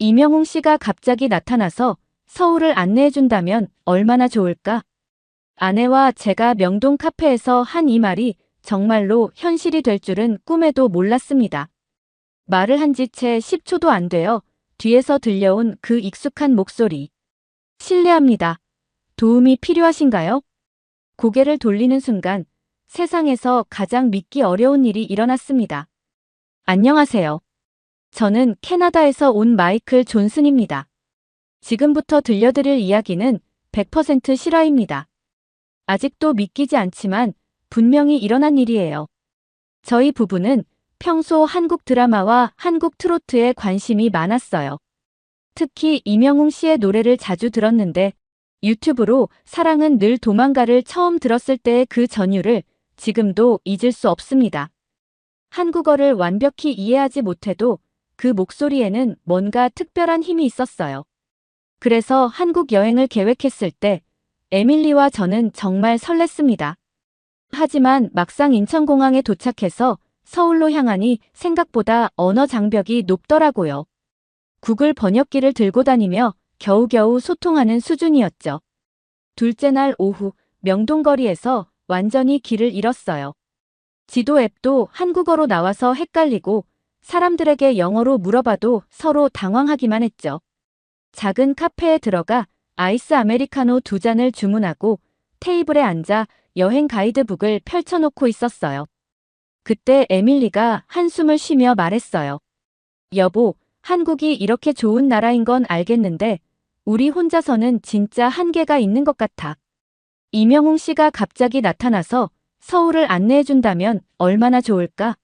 이명웅 씨가 갑자기 나타나서 서울을 안내해준다면 얼마나 좋을까? 아내와 제가 명동 카페에서 한 이 말이 정말로 현실이 될 줄은 꿈에도 몰랐습니다. 말을 한 지 채 10초도 안 되어 뒤에서 들려온 그 익숙한 목소리. 실례합니다. 도움이 필요하신가요? 고개를 돌리는 순간 세상에서 가장 믿기 어려운 일이 일어났습니다. 안녕하세요. 저는 캐나다에서 온 마이클 존슨입니다. 지금부터 들려드릴 이야기는 100% 실화입니다. 아직도 믿기지 않지만 분명히 일어난 일이에요. 저희 부부는 평소 한국 드라마와 한국 트로트에 관심이 많았어요. 특히 이명웅 씨의 노래를 자주 들었는데 유튜브로 사랑은 늘 도망가를 처음 들었을 때의 그 전율을 지금도 잊을 수 없습니다. 한국어를 완벽히 이해하지 못해도 그 목소리에는 뭔가 특별한 힘이 있었어요. 그래서 한국 여행을 계획했을 때 에밀리와 저는 정말 설렜습니다. 하지만 막상 인천공항에 도착해서 서울로 향하니 생각보다 언어 장벽이 높더라고요. 구글 번역기를 들고 다니며 겨우겨우 소통하는 수준이었죠. 둘째 날 오후 명동거리에서 완전히 길을 잃었어요. 지도 앱도 한국어로 나와서 헷갈리고 사람들에게 영어로 물어봐도 서로 당황하기만 했죠. 작은 카페에 들어가 아이스 아메리카노 2잔을 주문하고 테이블에 앉아 여행 가이드북을 펼쳐놓고 있었어요. 그때 에밀리가 한숨을 쉬며 말했어요. 여보, 한국이 이렇게 좋은 나라인 건 알겠는데 우리 혼자서는 진짜 한계가 있는 것 같아. 이명웅 씨가 갑자기 나타나서 서울을 안내해준다면 얼마나 좋을까?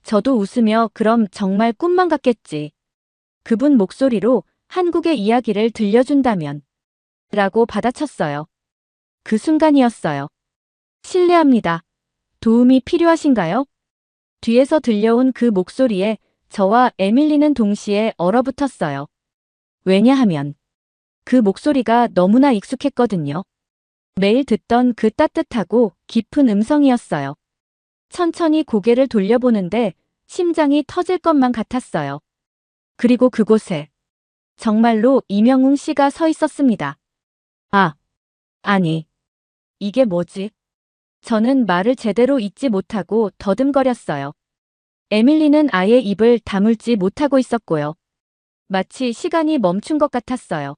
저도 웃으며 그럼 정말 꿈만 같겠지. 그분 목소리로 한국의 이야기를 들려준다면 라고 받아쳤어요. 그 순간이었어요. 실례합니다. 도움이 필요하신가요? 뒤에서 들려온 그 목소리에 저와 에밀리는 동시에 얼어붙었어요. 왜냐하면 그 목소리가 너무나 익숙했거든요. 매일 듣던 그 따뜻하고 깊은 음성이었어요. 천천히 고개를 돌려보는데 심장이 터질 것만 같았어요. 그리고 그곳에 정말로 이명웅 씨가 서 있었습니다. 아니, 이게 뭐지? 저는 말을 제대로 잇지 못하고 더듬거렸어요. 에밀리는 아예 입을 다물지 못하고 있었고요. 마치 시간이 멈춘 것 같았어요.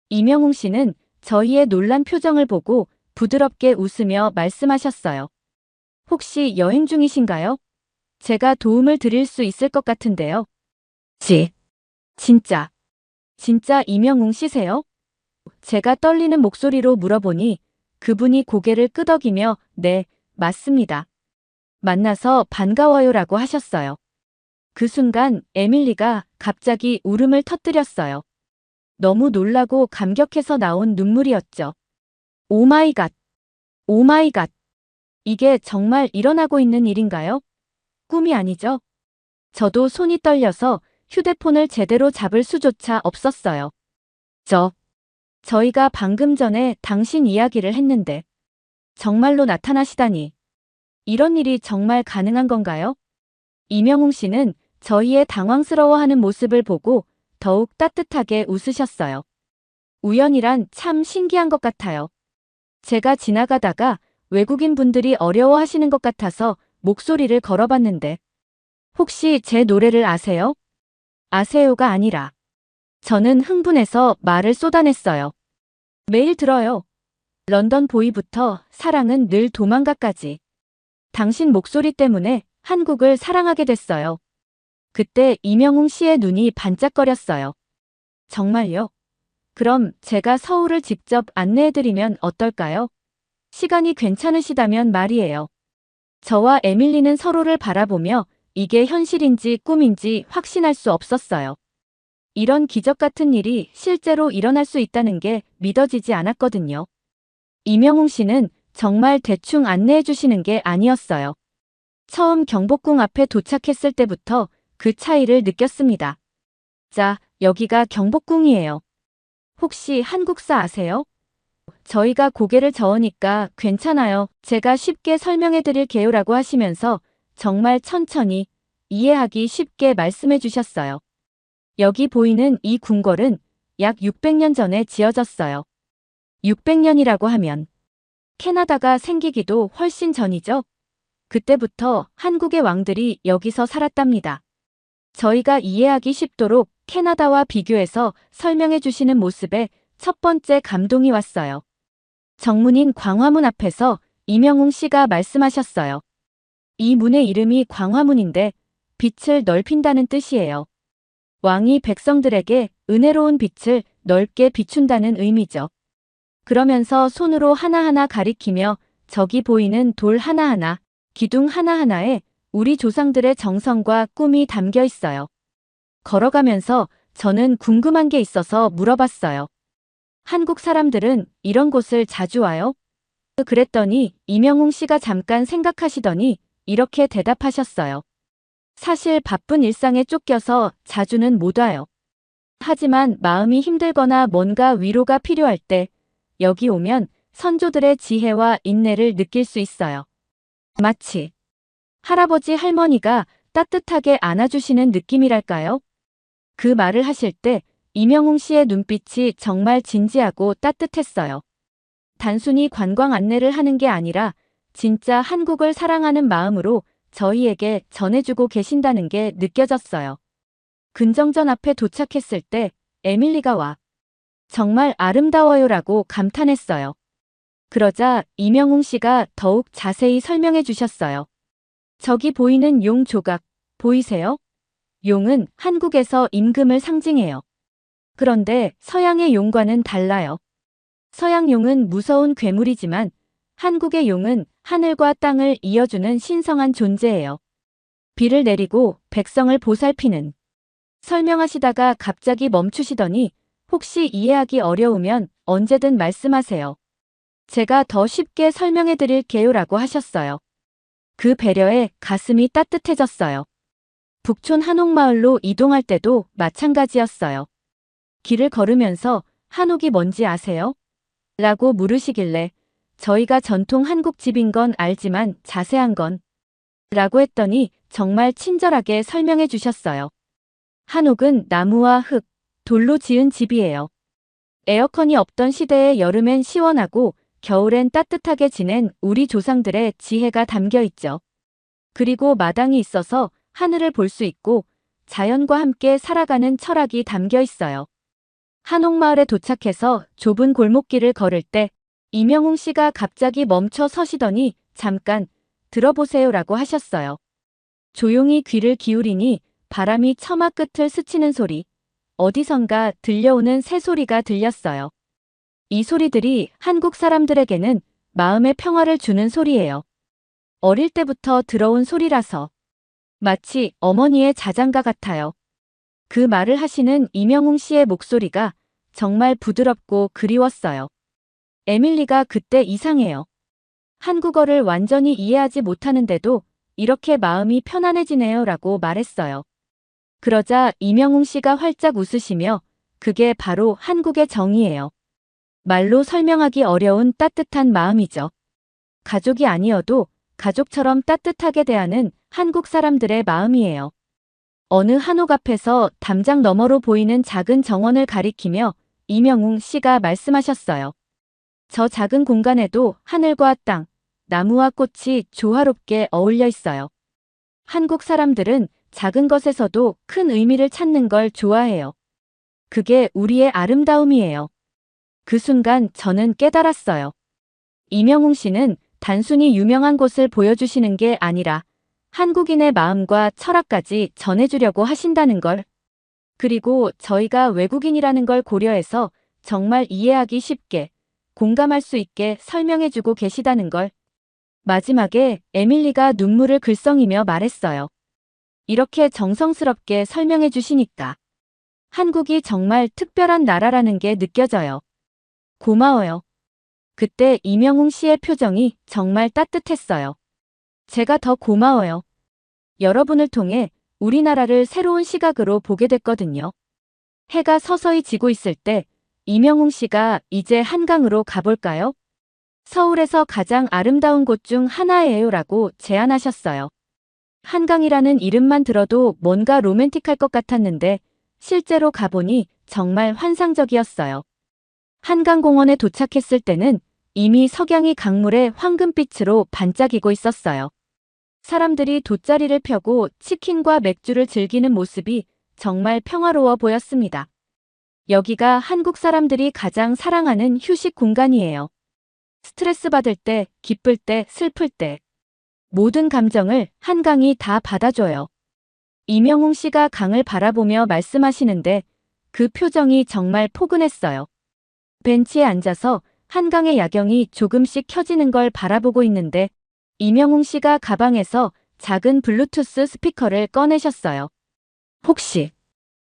이명웅 씨는 저희의 놀란 표정을 보고 부드럽게 웃으며 말씀하셨어요. 혹시 여행 중이신가요? 제가 도움을 드릴 수 있을 것 같은데요. 진짜 이명웅 씨세요? 제가 떨리는 목소리로 물어보니 그분이 고개를 끄덕이며 네, 맞습니다. 만나서 반가워요라고 하셨어요. 그 순간 에밀리가 갑자기 울음을 터뜨렸어요. 너무 놀라고 감격해서 나온 눈물이었죠. 오마이갓, 오마이갓. 이게 정말 일어나고 있는 일인가요? 꿈이 아니죠? 저도 손이 떨려서 휴대폰을 제대로 잡을 수조차 없었어요. 저희가 방금 전에 당신 이야기를 했는데 정말로 나타나시다니. 이런 일이 정말 가능한 건가요? 이명웅 씨는 저희의 당황스러워하는 모습을 보고 더욱 따뜻하게 웃으셨어요. 우연이란 참 신기한 것 같아요. 제가 지나가다가 외국인 분들이 어려워하시는 것 같아서 목소리를 걸어봤는데 혹시 제 노래를 아세요? 아세요가 아니라 저는 흥분해서 말을 쏟아냈어요. 매일 들어요. 런던 보이부터 사랑은 늘 도망가까지. 당신 목소리 때문에 한국을 사랑하게 됐어요. 그때 이명웅 씨의 눈이 반짝거렸어요. 정말요? 그럼 제가 서울을 직접 안내해드리면 어떨까요? 시간이 괜찮으시다면 말이에요. 저와 에밀리는 서로를 바라보며 이게 현실인지 꿈인지 확신할 수 없었어요. 이런 기적 같은 일이 실제로 일어날 수 있다는 게 믿어지지 않았거든요. 이명웅 씨는 정말 대충 안내해 주시는 게 아니었어요. 처음 경복궁 앞에 도착했을 때부터 그 차이를 느꼈습니다. 자, 여기가 경복궁이에요. 혹시 한국사 아세요? 저희가 고개를 저으니까 괜찮아요. 제가 쉽게 설명해 드릴게요라고 하시면서 정말 천천히 이해하기 쉽게 말씀해 주셨어요. 여기 보이는 이 궁궐은 약 600년 전에 지어졌어요. 600년이라고 하면 캐나다가 생기기도 훨씬 전이죠. 그때부터 한국의 왕들이 여기서 살았답니다. 저희가 이해하기 쉽도록 캐나다와 비교해서 설명해 주시는 모습에 첫 번째 감동이 왔어요. 정문인 광화문 앞에서 이명웅 씨가 말씀하셨어요. 이 문의 이름이 광화문인데 빛을 넓힌다는 뜻이에요. 왕이 백성들에게 은혜로운 빛을 넓게 비춘다는 의미죠. 그러면서 손으로 하나하나 가리키며 저기 보이는 돌 하나하나, 기둥 하나하나에 우리 조상들의 정성과 꿈이 담겨 있어요. 걸어가면서 저는 궁금한 게 있어서 물어봤어요. 한국 사람들은 이런 곳을 자주 와요? 그랬더니 이명웅 씨가 잠깐 생각하시더니 이렇게 대답하셨어요. 사실 바쁜 일상에 쫓겨서 자주는 못 와요. 하지만 마음이 힘들거나 뭔가 위로가 필요할 때 여기 오면 선조들의 지혜와 인내를 느낄 수 있어요. 마치 할아버지 할머니가 따뜻하게 안아주시는 느낌이랄까요? 그 말을 하실 때 이명웅 씨의 눈빛이 정말 진지하고 따뜻했어요. 단순히 관광 안내를 하는 게 아니라 진짜 한국을 사랑하는 마음으로 저희에게 전해주고 계신다는 게 느껴졌어요. 근정전 앞에 도착했을 때 에밀리가 와 정말 아름다워요라고 감탄했어요. 그러자 이명웅 씨가 더욱 자세히 설명해 주셨어요. 저기 보이는 용 조각 보이세요? 용은 한국에서 임금을 상징해요. 그런데 서양의 용과는 달라요. 서양 용은 무서운 괴물이지만 한국의 용은 하늘과 땅을 이어주는 신성한 존재예요. 비를 내리고 백성을 보살피는. 설명하시다가 갑자기 멈추시더니 혹시 이해하기 어려우면 언제든 말씀하세요. 제가 더 쉽게 설명해 드릴게요라고 하셨어요. 그 배려에 가슴이 따뜻해졌어요. 북촌 한옥마을로 이동할 때도 마찬가지였어요. 길을 걸으면서 한옥이 뭔지 아세요? 라고 물으시길래 저희가 전통 한국집인 건 알지만 자세한 건 라고 했더니 정말 친절하게 설명해 주셨어요. 한옥은 나무와 흙, 돌로 지은 집이에요. 에어컨이 없던 시대에 여름엔 시원하고 겨울엔 따뜻하게 지낸 우리 조상들의 지혜가 담겨 있죠. 그리고 마당이 있어서 하늘을 볼 수 있고 자연과 함께 살아가는 철학이 담겨 있어요. 한옥마을에 도착해서 좁은 골목길을 걸을 때 이명웅 씨가 갑자기 멈춰 서시더니 잠깐 들어보세요라고 하셨어요. 조용히 귀를 기울이니 바람이 처마 끝을 스치는 소리, 어디선가 들려오는 새소리가 들렸어요. 이 소리들이 한국 사람들에게는 마음의 평화를 주는 소리예요. 어릴 때부터 들어온 소리라서 마치 어머니의 자장가 같아요. 그 말을 하시는 이명웅 씨의 목소리가 정말 부드럽고 그리웠어요. 에밀리가 그때 이상해요. 한국어를 완전히 이해하지 못하는데도 이렇게 마음이 편안해지네요 라고 말했어요. 그러자 이명웅 씨가 활짝 웃으시며 그게 바로 한국의 정이에요. 말로 설명하기 어려운 따뜻한 마음이죠. 가족이 아니어도 가족처럼 따뜻하게 대하는 한국 사람들의 마음이에요. 어느 한옥 앞에서 담장 너머로 보이는 작은 정원을 가리키며 이명웅 씨가 말씀하셨어요. 저 작은 공간에도 하늘과 땅, 나무와 꽃이 조화롭게 어울려 있어요. 한국 사람들은 작은 것에서도 큰 의미를 찾는 걸 좋아해요. 그게 우리의 아름다움이에요. 그 순간 저는 깨달았어요. 이명웅 씨는 단순히 유명한 곳을 보여주시는 게 아니라 한국인의 마음과 철학까지 전해주려고 하신다는 걸. 그리고 저희가 외국인이라는 걸 고려해서 정말 이해하기 쉽게, 공감할 수 있게 설명해주고 계시다는 걸. 마지막에 에밀리가 눈물을 글썽이며 말했어요. 이렇게 정성스럽게 설명해 주시니까 한국이 정말 특별한 나라라는 게 느껴져요. 고마워요. 그때 이명웅 씨의 표정이 정말 따뜻했어요. 제가 더 고마워요. 여러분을 통해 우리나라를 새로운 시각으로 보게 됐거든요. 해가 서서히 지고 있을 때 이명웅 씨가 이제 한강으로 가볼까요? 서울에서 가장 아름다운 곳 중 하나예요 라고 제안하셨어요. 한강이라는 이름만 들어도 뭔가 로맨틱할 것 같았는데 실제로 가보니 정말 환상적이었어요. 한강공원에 도착했을 때는 이미 석양이 강물의 황금빛으로 반짝이고 있었어요. 사람들이 돗자리를 펴고 치킨과 맥주를 즐기는 모습이 정말 평화로워 보였습니다. 여기가 한국 사람들이 가장 사랑하는 휴식 공간이에요. 스트레스 받을 때, 기쁠 때, 슬플 때 모든 감정을 한강이 다 받아줘요. 이명웅 씨가 강을 바라보며 말씀하시는데 그 표정이 정말 포근했어요. 벤치에 앉아서 한강의 야경이 조금씩 켜지는 걸 바라보고 있는데 이명웅 씨가 가방에서 작은 블루투스 스피커를 꺼내셨어요. 혹시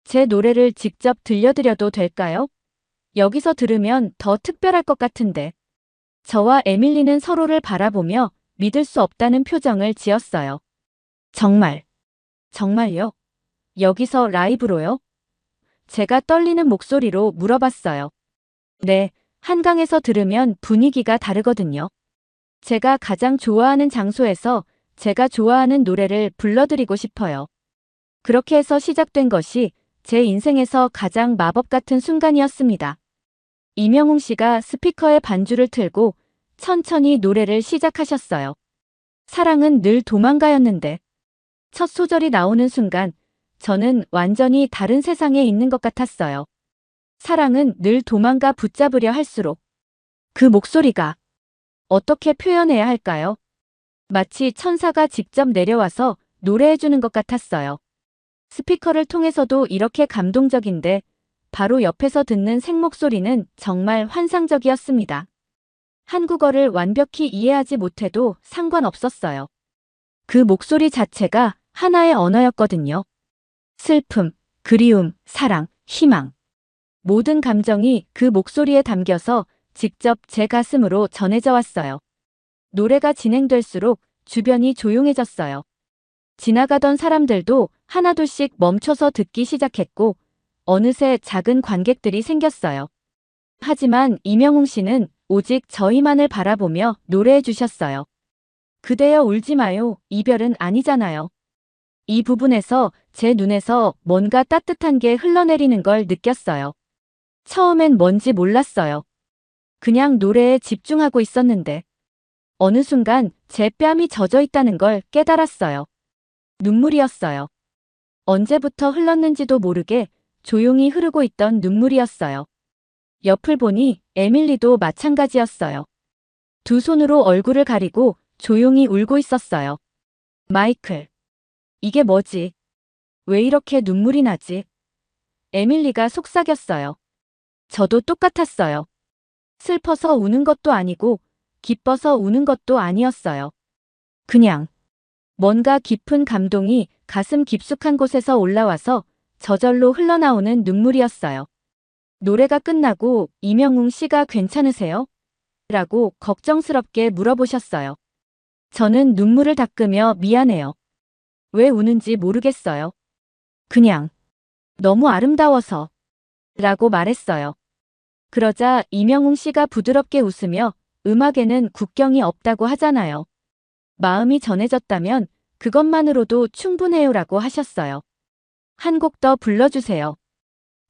제 노래를 직접 들려드려도 될까요? 여기서 들으면 더 특별할 것 같은데. 저와 에밀리는 서로를 바라보며 믿을 수 없다는 표정을 지었어요. 정말요? 여기서 라이브로요? 제가 떨리는 목소리로 물어봤어요. 네, 한강에서 들으면 분위기가 다르거든요. 제가 가장 좋아하는 장소에서 제가 좋아하는 노래를 불러드리고 싶어요. 그렇게 해서 시작된 것이 제 인생에서 가장 마법 같은 순간이었습니다. 이명웅 씨가 스피커에 반주를 틀고 천천히 노래를 시작하셨어요. 사랑은 늘 도망가였는데 첫 소절이 나오는 순간 저는 완전히 다른 세상에 있는 것 같았어요. 사랑은 늘 도망가 붙잡으려 할수록 그 목소리가 어떻게 표현해야 할까요? 마치 천사가 직접 내려와서 노래해주는 것 같았어요. 스피커를 통해서도 이렇게 감동적인데 바로 옆에서 듣는 생목소리는 정말 환상적이었습니다. 한국어를 완벽히 이해하지 못해도 상관없었어요. 그 목소리 자체가 하나의 언어였거든요. 슬픔, 그리움, 사랑, 희망. 모든 감정이 그 목소리에 담겨서 직접 제 가슴으로 전해져 왔어요. 노래가 진행될수록 주변이 조용해졌어요. 지나가던 사람들도 하나둘씩 멈춰서 듣기 시작했고 어느새 작은 관객들이 생겼어요. 하지만 이명웅 씨는 오직 저희만을 바라보며 노래해 주셨어요. 그대여 울지 마요. 이별은 아니잖아요. 이 부분에서 제 눈에서 뭔가 따뜻한 게 흘러내리는 걸 느꼈어요. 처음엔 뭔지 몰랐어요. 그냥 노래에 집중하고 있었는데 어느 순간 제 뺨이 젖어 있다는 걸 깨달았어요. 눈물이었어요. 언제부터 흘렀는지도 모르게 조용히 흐르고 있던 눈물이었어요. 옆을 보니 에밀리도 마찬가지였어요. 두 손으로 얼굴을 가리고 조용히 울고 있었어요. 마이클, 이게 뭐지? 왜 이렇게 눈물이 나지? 에밀리가 속삭였어요. 저도 똑같았어요. 슬퍼서 우는 것도 아니고 기뻐서 우는 것도 아니었어요. 그냥 뭔가 깊은 감동이 가슴 깊숙한 곳에서 올라와서 저절로 흘러나오는 눈물이었어요. 노래가 끝나고 이명웅 씨가 괜찮으세요? 라고 걱정스럽게 물어보셨어요. 저는 눈물을 닦으며 미안해요. 왜 우는지 모르겠어요. 그냥 너무 아름다워서 라고 말했어요. 그러자 이명웅 씨가 부드럽게 웃으며 음악에는 국경이 없다고 하잖아요. 마음이 전해졌다면 그것만으로도 충분해요라고 하셨어요. 한 곡 더 불러주세요.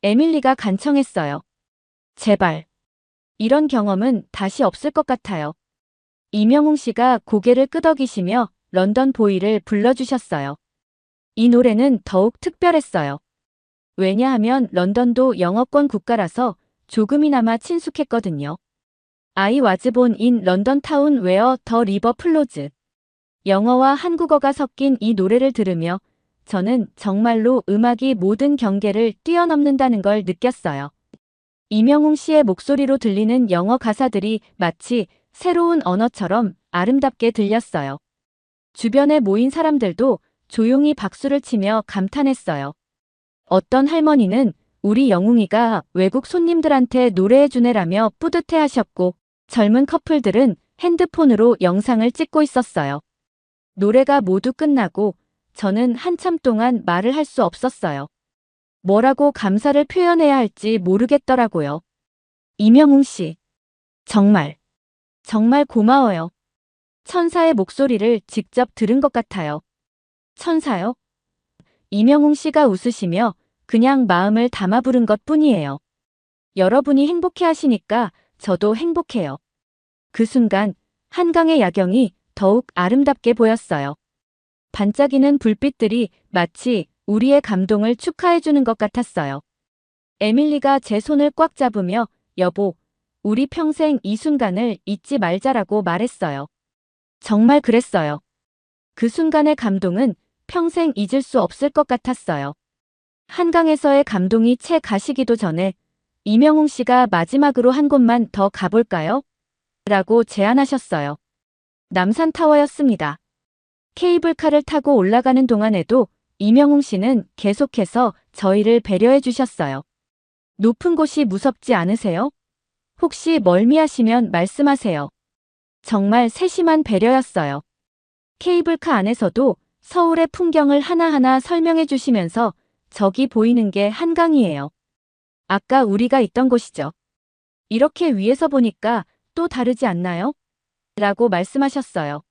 에밀리가 간청했어요. 제발. 이런 경험은 다시 없을 것 같아요. 이명웅 씨가 고개를 끄덕이시며 런던 보이를 불러주셨어요. 이 노래는 더욱 특별했어요. 왜냐하면 런던도 영어권 국가라서 조금이나마 친숙했거든요. I was born in London town where the river flows. 영어와 한국어가 섞인 이 노래를 들으며 저는 정말로 음악이 모든 경계를 뛰어넘는다는 걸 느꼈어요. 이명웅 씨의 목소리로 들리는 영어 가사들이 마치 새로운 언어처럼 아름답게 들렸어요. 주변에 모인 사람들도 조용히 박수를 치며 감탄했어요. 어떤 할머니는 우리 영웅이가 외국 손님들한테 노래해주네라며 뿌듯해하셨고 젊은 커플들은 핸드폰으로 영상을 찍고 있었어요. 노래가 모두 끝나고 저는 한참 동안 말을 할 수 없었어요. 뭐라고 감사를 표현해야 할지 모르겠더라고요. 이명웅 씨, 정말 고마워요. 천사의 목소리를 직접 들은 것 같아요. 천사요? 이명웅 씨가 웃으시며 그냥 마음을 담아 부른 것 뿐이에요. 여러분이 행복해 하시니까 저도 행복해요. 그 순간 한강의 야경이 더욱 아름답게 보였어요. 반짝이는 불빛들이 마치 우리의 감동을 축하해주는 것 같았어요. 에밀리가 제 손을 꽉 잡으며 여보, 우리 평생 이 순간을 잊지 말자라고 말했어요. 정말 그랬어요. 그 순간의 감동은 평생 잊을 수 없을 것 같았어요. 한강에서의 감동이 채 가시기도 전에 이명웅 씨가 마지막으로 한 곳만 더 가볼까요? 라고 제안하셨어요. 남산타워였습니다. 케이블카를 타고 올라가는 동안에도 이명웅 씨는 계속해서 저희를 배려해 주셨어요. 높은 곳이 무섭지 않으세요? 혹시 멀미하시면 말씀하세요. 정말 세심한 배려였어요. 케이블카 안에서도 서울의 풍경을 하나하나 설명해 주시면서 저기 보이는 게 한강이에요. 아까 우리가 있던 곳이죠. 이렇게 위에서 보니까 또 다르지 않나요? 라고 말씀하셨어요.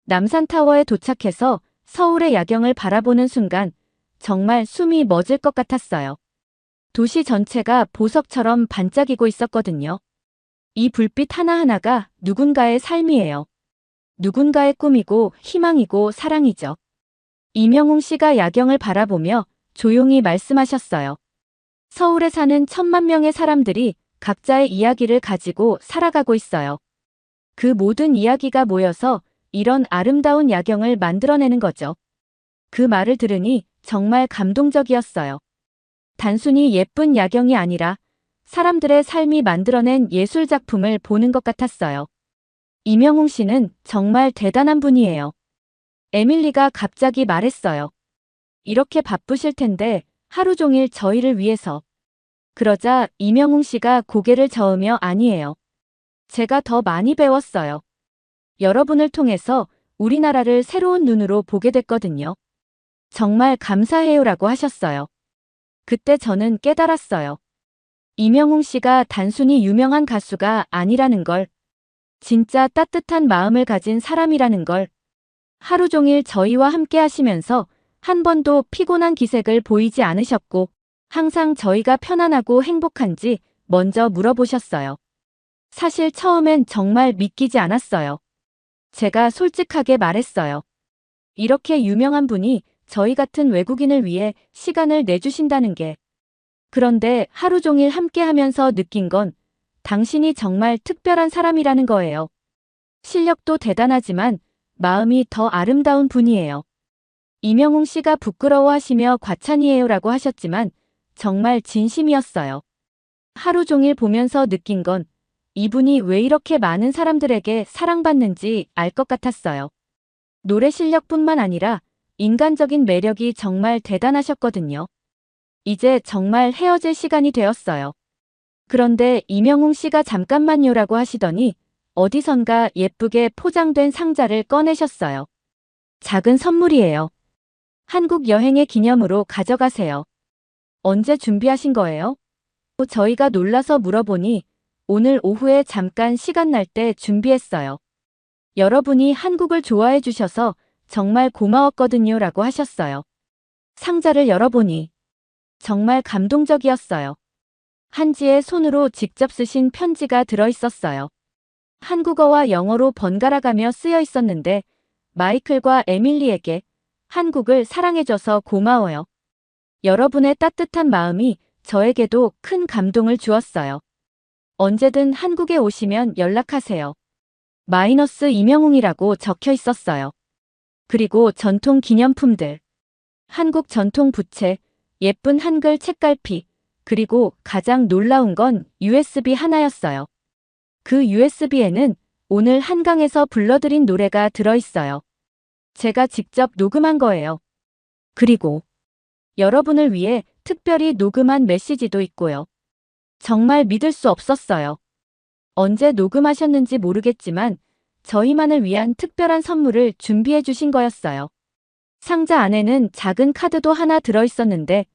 남산타워에 도착해서 서울의 야경을 바라보는 순간 정말 숨이 멎을 것 같았어요. 도시 전체가 보석처럼 반짝이고 있었거든요. 이 불빛 하나하나가 누군가의 삶이에요. 누군가의 꿈이고 희망이고 사랑이죠. 이명웅 씨가 야경을 바라보며 조용히 말씀하셨어요. 서울에 사는 1,000만 명의 사람들이 각자의 이야기를 가지고 살아가고 있어요. 그 모든 이야기가 모여서 이런 아름다운 야경을 만들어내는 거죠. 그 말을 들으니 정말 감동적이었어요. 단순히 예쁜 야경이 아니라 사람들의 삶이 만들어낸 예술작품을 보는 것 같았어요. 이명웅 씨는 정말 대단한 분이에요. 에밀리가 갑자기 말했어요. 이렇게 바쁘실 텐데 하루 종일 저희를 위해서. 그러자 이명웅 씨가 고개를 저으며 아니에요. 제가 더 많이 배웠어요. 여러분을 통해서 우리나라를 새로운 눈으로 보게 됐거든요. 정말 감사해요라고 하셨어요. 그때 저는 깨달았어요. 이명웅 씨가 단순히 유명한 가수가 아니라는 걸, 진짜 따뜻한 마음을 가진 사람이라는 걸, 하루 종일 저희와 함께 하시면서 한 번도 피곤한 기색을 보이지 않으셨고, 항상 저희가 편안하고 행복한지 먼저 물어보셨어요. 사실 처음엔 정말 믿기지 않았어요. 제가 솔직하게 말했어요. 이렇게 유명한 분이 저희 같은 외국인을 위해 시간을 내주신다는 게. 그런데 하루 종일 함께 하면서 느낀 건 당신이 정말 특별한 사람이라는 거예요. 실력도 대단하지만 마음이 더 아름다운 분이에요. 이명웅 씨가 부끄러워하시며 과찬이에요라고 하셨지만 정말 진심이었어요. 하루 종일 보면서 느낀 건 이분이 왜 이렇게 많은 사람들에게 사랑받는지 알 것 같았어요. 노래 실력뿐만 아니라 인간적인 매력이 정말 대단하셨거든요. 이제 정말 헤어질 시간이 되었어요. 그런데 이명웅 씨가 잠깐만요라고 하시더니 어디선가 예쁘게 포장된 상자를 꺼내셨어요. 작은 선물이에요. 한국 여행의 기념으로 가져가세요. 언제 준비하신 거예요? 저희가 놀라서 물어보니 오늘 오후에 잠깐 시간 날 때 준비했어요. 여러분이 한국을 좋아해 주셔서 정말 고마웠거든요 라고 하셨어요. 상자를 열어보니 정말 감동적이었어요. 한지의 손으로 직접 쓰신 편지가 들어있었어요. 한국어와 영어로 번갈아가며 쓰여 있었는데 마이클과 에밀리에게 한국을 사랑해줘서 고마워요. 여러분의 따뜻한 마음이 저에게도 큰 감동을 주었어요. 언제든 한국에 오시면 연락하세요. 마이너스 이명웅이라고 적혀 있었어요. 그리고 전통 기념품들, 한국 전통 부채, 예쁜 한글 책갈피, 그리고 가장 놀라운 건 USB 하나였어요. 그 USB에는 오늘 한강에서 불러드린 노래가 들어있어요. 제가 직접 녹음한 거예요. 그리고 여러분을 위해 특별히 녹음한 메시지도 있고요. 정말 믿을 수 없었어요. 언제 녹음하셨는지 모르겠지만 저희만을 위한 특별한 선물을 준비해 주신 거였어요. 상자 안에는 작은 카드도 하나 들어있었는데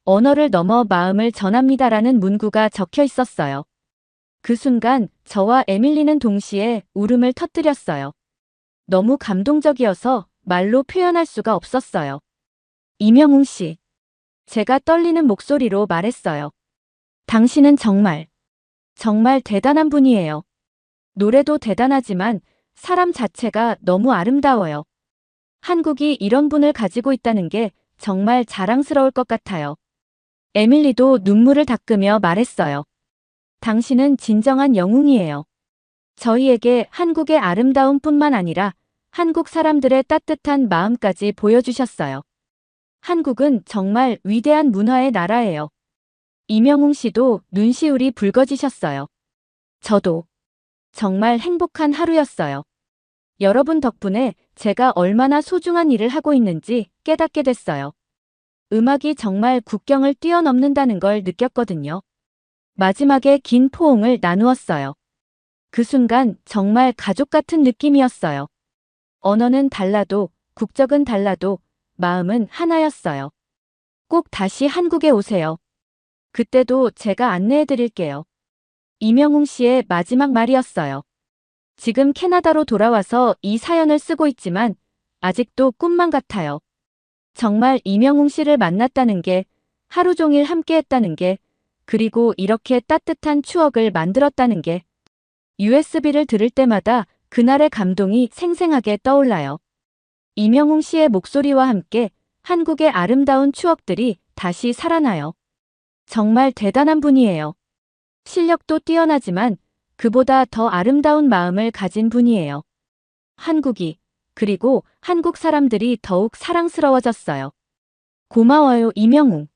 언어를 넘어 마음을 전합니다라는 문구가 적혀 있었어요. 그 순간 저와 에밀리는 동시에 울음을 터뜨렸어요. 너무 감동적이어서 말로 표현할 수가 없었어요. 이명웅 씨, 제가 떨리는 목소리로 말했어요. 당신은 정말, 정말 대단한 분이에요. 노래도 대단하지만 사람 자체가 너무 아름다워요. 한국이 이런 분을 가지고 있다는 게 정말 자랑스러울 것 같아요. 에밀리도 눈물을 닦으며 말했어요. 당신은 진정한 영웅이에요. 저희에게 한국의 아름다움뿐만 아니라 한국 사람들의 따뜻한 마음까지 보여주셨어요. 한국은 정말 위대한 문화의 나라예요. 이명웅 씨도 눈시울이 붉어지셨어요. 저도 정말 행복한 하루였어요. 여러분 덕분에 제가 얼마나 소중한 일을 하고 있는지 깨닫게 됐어요. 음악이 정말 국경을 뛰어넘는다는 걸 느꼈거든요. 마지막에 긴 포옹을 나누었어요. 그 순간 정말 가족 같은 느낌이었어요. 언어는 달라도, 국적은 달라도, 마음은 하나였어요. 꼭 다시 한국에 오세요. 그때도 제가 안내해 드릴게요. 이명웅 씨의 마지막 말이었어요. 지금 캐나다로 돌아와서 이 사연을 쓰고 있지만 아직도 꿈만 같아요. 정말 이명웅 씨를 만났다는 게, 하루 종일 함께 했다는 게, 그리고 이렇게 따뜻한 추억을 만들었다는 게, USB를 들을 때마다 그날의 감동이 생생하게 떠올라요. 이명웅 씨의 목소리와 함께 한국의 아름다운 추억들이 다시 살아나요. 정말 대단한 분이에요. 실력도 뛰어나지만 그보다 더 아름다운 마음을 가진 분이에요. 한국이, 그리고 한국 사람들이 더욱 사랑스러워졌어요. 고마워요, 이명웅.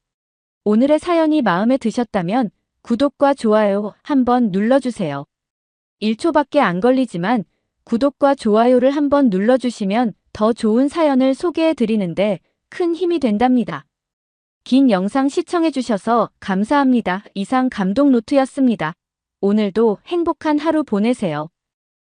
오늘의 사연이 마음에 드셨다면 구독과 좋아요 한번 눌러주세요. 1초밖에 안 걸리지만 구독과 좋아요를 한번 눌러주시면 더 좋은 사연을 소개해 드리는데 큰 힘이 된답니다. 긴 영상 시청해주셔서 감사합니다. 이상 감동노트였습니다. 오늘도 행복한 하루 보내세요.